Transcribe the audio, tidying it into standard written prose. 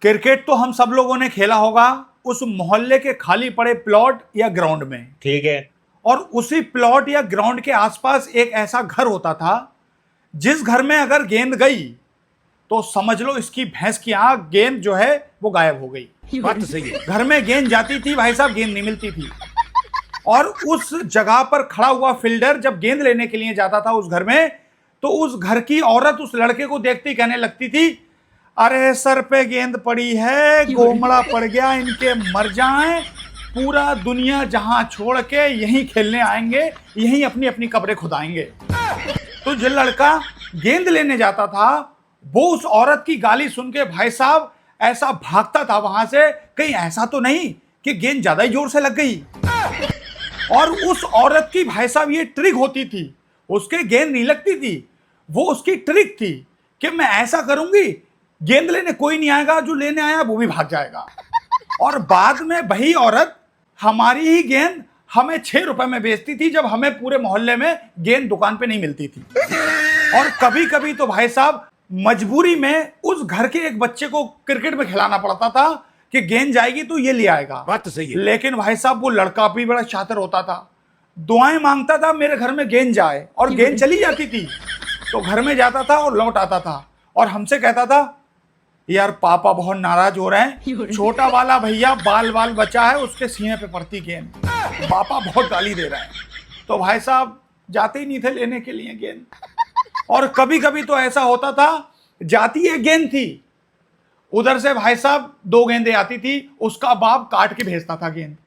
Cricket तो हम सब लोगों ने खेला होगा उस मोहल्ले के खाली पड़े प्लॉट या ग्राउंड में। ठीक है। और उसी प्लॉट या ग्राउंड के आसपास एक ऐसा घर होता था जिस घर में अगर गेंद गई तो समझ लो इसकी भैंस की आंख, गेंद जो है वो गायब हो गई। बात तो सही है। घर में गेंद जाती थी भाई साहब, गेंद नहीं मिलती थी। और उस जगह पर खड़ा हुआ फील्डर जब गेंद लेने के लिए जाता था उस घर में, तो उस घर की औरत उस लड़के को देखते ही कहने लगती थी, अरे सर पे गेंद पड़ी है, गोमड़ा पड़ गया, इनके मर जाएं, पूरा दुनिया जहां छोड़ के यहीं खेलने आएंगे, यहीं अपनी अपनी कब्रें खुदाएंगे। तो जो लड़का गेंद लेने जाता था वो उस औरत की गाली सुन के भाई साहब ऐसा भागता था वहां से, कहीं ऐसा तो नहीं कि गेंद ज्यादा ही जोर से लग गई। और उस औरत की भाई साहब ये ट्रिक होती थी, उसके गेंद नहीं लगती थी, वो उसकी ट्रिक थी कि मैं ऐसा करूंगी गेंद लेने कोई नहीं आएगा, जो लेने आया वो भी भाग जाएगा। और बाद में वही औरत हमारी ही गेंद हमें 6 रुपए में बेचती थी, जब हमें पूरे मोहल्ले में गेंद दुकान पे नहीं मिलती थी। और कभी कभी तो भाई साहब मजबूरी में उस घर के एक बच्चे को क्रिकेट में खिलाना पड़ता था कि गेंद जाएगी तो ये ले आएगा। बात तो सही है। लेकिन भाई साहब वो लड़का भी बड़ा शातिर होता था, दुआएं मांगता था मेरे घर में गेंद जाए, और गेंद चली जाती थी तो घर में जाता था और लौट आता था और हमसे कहता था, यार पापा बहुत नाराज हो रहे हैं, छोटा वाला भैया बाल बाल बचा है, उसके सीने पे पड़ती गेंद, पापा बहुत गाली दे रहे हैं। तो भाई साहब जाते ही नहीं थे लेने के लिए गेंद। और कभी कभी तो ऐसा होता था, जाती एक गेंद थी, उधर से भाई साहब 2 गेंदें आती थी, उसका बाप काट के भेजता था गेंद।